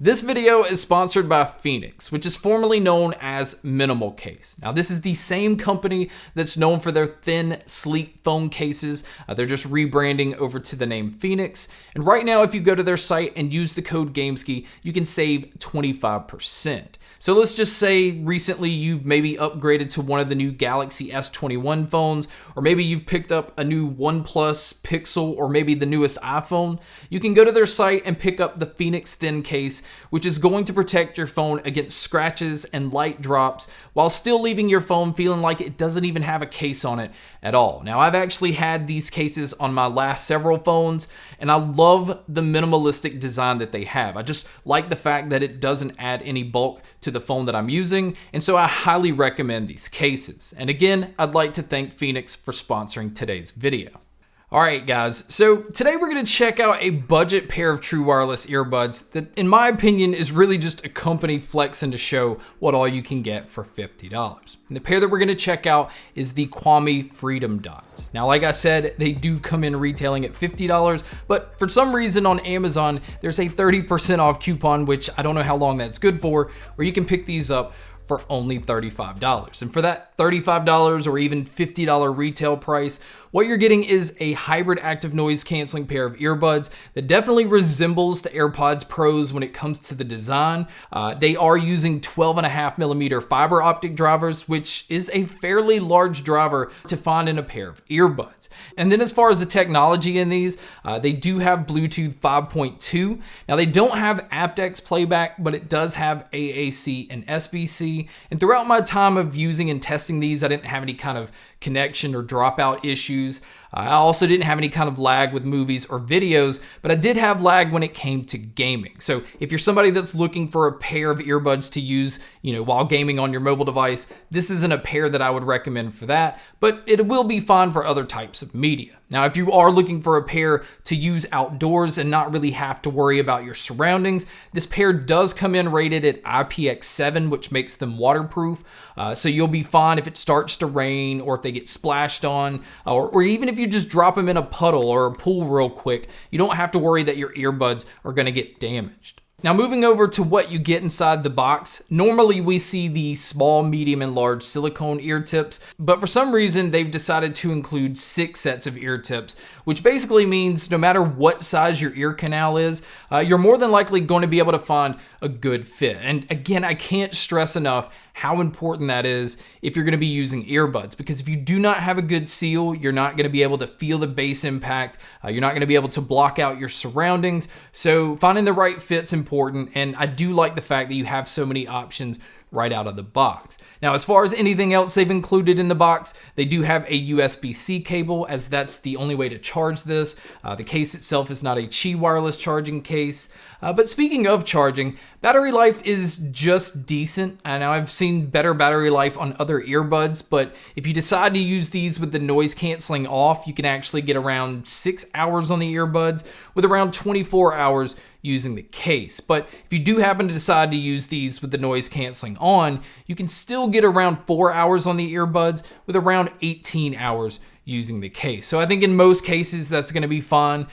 This video is sponsored by Phoenix, which is formerly known as Minimal Case. Now, this is the same company that's known for their thin, sleek phone cases. They're just rebranding over to the name Phoenix. And right now, if you go to their site and use the code GameSki, you can save 25%. So let's just say recently you've maybe upgraded to one of the new Galaxy S21 phones, or maybe you've picked up a new OnePlus Pixel, or maybe the newest iPhone. You can go to their site and pick up the Phoenix Thin Case, which is going to protect your phone against scratches and light drops while still leaving your phone feeling like it doesn't even have a case on it at all. Now, I've actually had these cases on my last several phones, and I love the minimalistic design that they have. I just like the fact that it doesn't add any bulk to the phone that I'm using, and so I highly recommend these cases. And again, I'd like to thank Phoenix for sponsoring today's video. Alright guys, so today we're going to check out a budget pair of true wireless earbuds that in my opinion is really just a company flexing to show what all you can get for $50. And the pair that we're going to check out is the Quami Freedom Dots. Now like I said, they do come in retailing at $50, but for some reason on Amazon there's a 30% off coupon, which I don't know how long that's good for, where you can pick these up for only $35. And for that $35 or even $50 retail price, what you're getting is a hybrid active noise canceling pair of earbuds that definitely resembles the AirPods Pros when it comes to the design. They are using 12.5mm fiber optic drivers, which is a fairly large driver to find in a pair of earbuds. And then as far as the technology in these, they do have Bluetooth 5.2. Now they don't have aptX playback, but it does have AAC and SBC. And throughout my time of using and testing these, I didn't have any kind of connection or dropout issues. I also didn't have any kind of lag with movies or videos, but I did have lag when it came to gaming. So if you're somebody that's looking for a pair of earbuds to use, while gaming on your mobile device, this isn't a pair that I would recommend for that, but it will be fine for other types of media. Now, if you are looking for a pair to use outdoors and not really have to worry about your surroundings, this pair does come in rated at IPX7, which makes them waterproof. So you'll be fine if it starts to rain or if they get splashed on, or even if you just drop them in a puddle or a pool real quick, you don't have to worry that your earbuds are going to get damaged. Now moving over to what you get inside the box, normally we see the small, medium, and large silicone ear tips, but for some reason they've decided to include 6 sets of ear tips, which basically means no matter what size your ear canal is, you're more than likely going to be able to find a good fit. And again, I can't stress enough how important that is if you're going to be using earbuds, because if you do not have a good seal, you're not going to be able to feel the bass impact. You're not going to be able to block out your surroundings. So finding the right fit's important, and I do like the fact that you have so many options right out of the box. Now, as far as anything else they've included in the box, they do have a USB-C cable, as that's the only way to charge this. The case itself is not a Qi wireless charging case. But speaking of charging, battery life is just decent. And I've seen better battery life on other earbuds, but if you decide to use these with the noise canceling off, you can actually get around 6 hours on the earbuds with around 24 hours using the case. But if you do happen to decide to use these with the noise canceling on, you can still get around 4 hours on the earbuds with around 18 hours using the case. So I think in most cases that's going to be fine.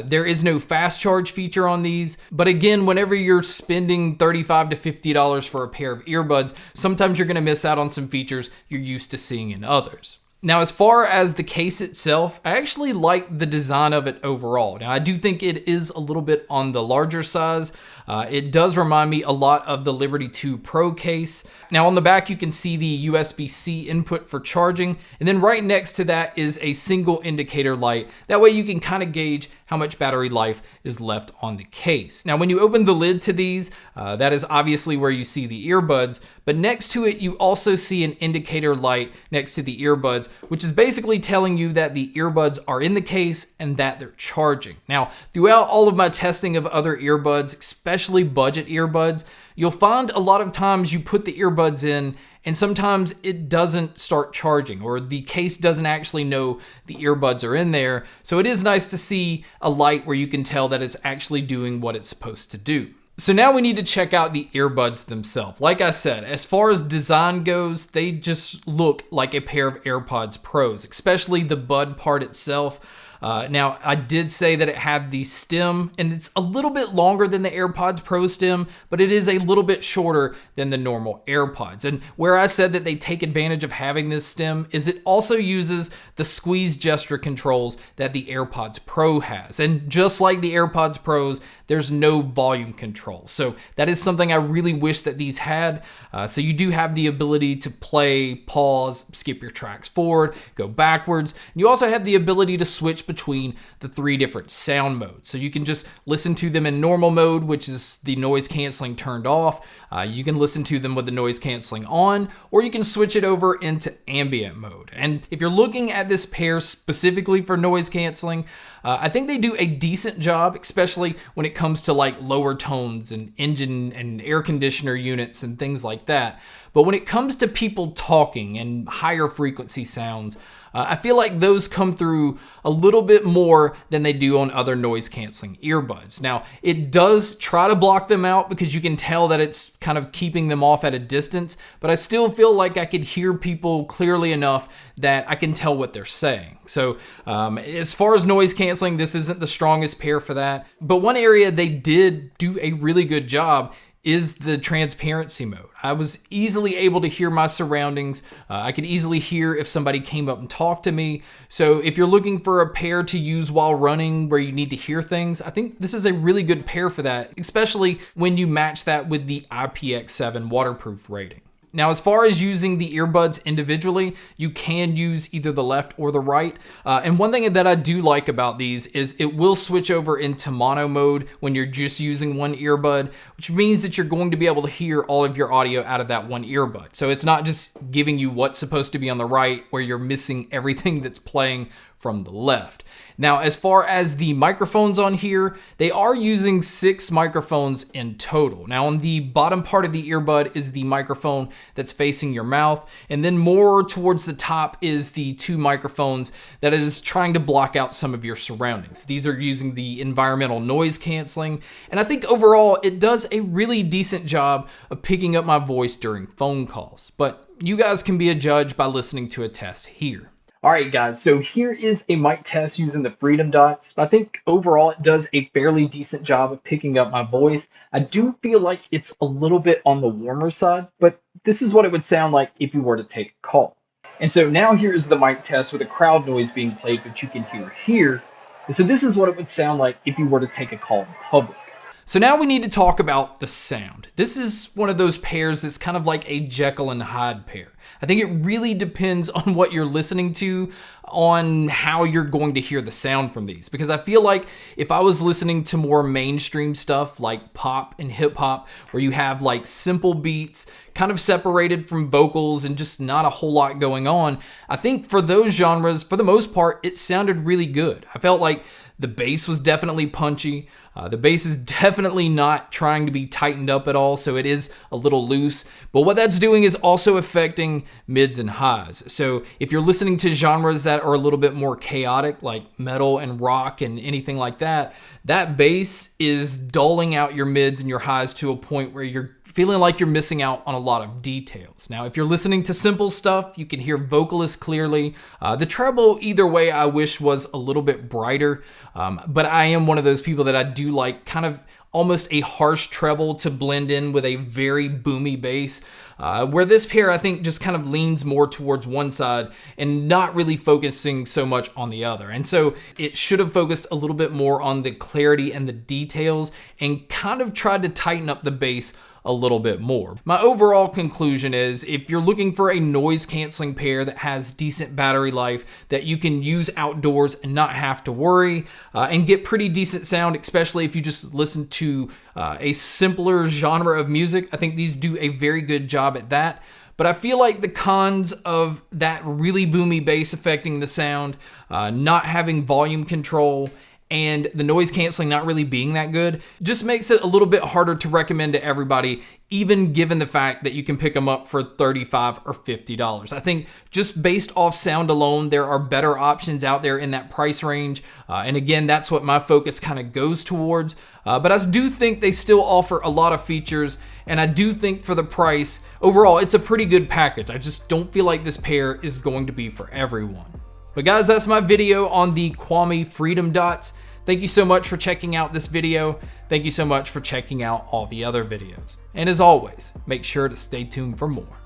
There is no fast charge feature on these, but again, whenever you're spending $35 to $50 for a pair of earbuds, sometimes you're going to miss out on some features you're used to seeing in others. Now, as far as the case itself, I actually like the design of it overall. Now, I do think it is a little bit on the larger size. It does remind me a lot of the Liberty 2 Pro case. Now, on the back, you can see the USB-C input for charging, and then right next to that is a single indicator light. That way you can kind of gauge how much battery life is left on the case. Now, when you open the lid to these, that is obviously where you see the earbuds, but next to it, you also see an indicator light next to the earbuds, which is basically telling you that the earbuds are in the case and that they're charging. Now, throughout all of my testing of other earbuds, especially budget earbuds, you'll find a lot of times you put the earbuds in and sometimes it doesn't start charging, or the case doesn't actually know the earbuds are in there. So it is nice to see a light where you can tell that it's actually doing what it's supposed to do. So now we need to check out the earbuds themselves. Like I said, as far as design goes, they just look like a pair of AirPods Pros, especially the bud part itself. Now, I did say that it had the stem, and it's a little bit longer than the AirPods Pro stem, but it is a little bit shorter than the normal AirPods. And where I said that they take advantage of having this stem is it also uses the squeeze gesture controls that the AirPods Pro has. And just like the AirPods Pros, there's no volume control. So that is something I really wish that these had. So you do have the ability to play, pause, skip your tracks forward, go backwards. And you also have the ability to switch between the 3 different sound modes. So you can just listen to them in normal mode, which is the noise canceling turned off. You can listen to them with the noise canceling on, or you can switch it over into ambient mode. And if you're looking at this pair specifically for noise canceling, I think they do a decent job, especially when it comes to like lower tones and engine and air conditioner units and things like that. But when it comes to people talking and higher frequency sounds, I feel like those come through a little bit more than they do on other noise canceling earbuds. Now, it does try to block them out because you can tell that it's kind of keeping them off at a distance, but I still feel like I could hear people clearly enough that I can tell what they're saying. So as far as noise canceling, this isn't the strongest pair for that. But one area they did do a really good job is the transparency mode. I was easily able to hear my surroundings. I could easily hear if somebody came up and talked to me. So if you're looking for a pair to use while running where you need to hear things, I think this is a really good pair for that, especially when you match that with the IPX7 waterproof rating. Now, as far as using the earbuds individually, you can use either the left or the right. And one thing that I do like about these is it will switch over into mono mode when you're just using one earbud, which means that you're going to be able to hear all of your audio out of that one earbud. So it's not just giving you what's supposed to be on the right where you're missing everything that's playing from the left. Now, as far as the microphones on here, they are using 6 microphones in total. Now, on the bottom part of the earbud is the microphone that's facing your mouth, and then more towards the top is the 2 microphones that is trying to block out some of your surroundings. These are using the environmental noise canceling, and I think overall it does a really decent job of picking up my voice during phone calls. But you guys can be a judge by listening to a test here. All right, guys, so here is a mic test using the Freedom Dots. I think overall it does a fairly decent job of picking up my voice. I do feel like it's a little bit on the warmer side, but this is what it would sound like if you were to take a call. And so now here is the mic test with a crowd noise being played, which you can hear here. And so this is what it would sound like if you were to take a call in public. So now we need to talk about the sound. This is one of those pairs that's kind of like a Jekyll and Hyde pair. I think it really depends on what you're listening to, on how you're going to hear the sound from these. Because I feel like if I was listening to more mainstream stuff like pop and hip hop, where you have like simple beats, kind of separated from vocals and just not a whole lot going on, I think for those genres, for the most part, it sounded really good. I felt like the bass was definitely punchy. The bass is definitely not trying to be tightened up at all, so it is a little loose. But what that's doing is also affecting mids and highs. So if you're listening to genres that are a little bit more chaotic, like metal and rock and anything like that, that bass is dulling out your mids and your highs to a point where you're feeling like you're missing out on a lot of details. Now, if you're listening to simple stuff, you can hear vocalists clearly. The treble, either way, I wish was a little bit brighter, but I am one of those people that I do like kind of almost a harsh treble to blend in with a very boomy bass, where this pair I think just kind of leans more towards one side and not really focusing so much on the other. And so it should have focused a little bit more on the clarity and the details and kind of tried to tighten up the bass a little bit more. My overall conclusion is if you're looking for a noise canceling pair that has decent battery life that you can use outdoors and not have to worry and get pretty decent sound, especially if you just listen to a simpler genre of music, I think these do a very good job at that. But I feel like the cons of that really boomy bass affecting the sound, not having volume control, and the noise canceling not really being that good just makes it a little bit harder to recommend to everybody, even given the fact that you can pick them up for $35 or $50. I think just based off sound alone, there are better options out there in that price range. And again, that's what my focus kind of goes towards. But I do think they still offer a lot of features, and I do think for the price, overall, it's a pretty good package. I just don't feel like this pair is going to be for everyone. But guys, that's my video on the Kwami Freedom Dots. Thank you so much for checking out this video. Thank you so much for checking out all the other videos. And as always, make sure to stay tuned for more.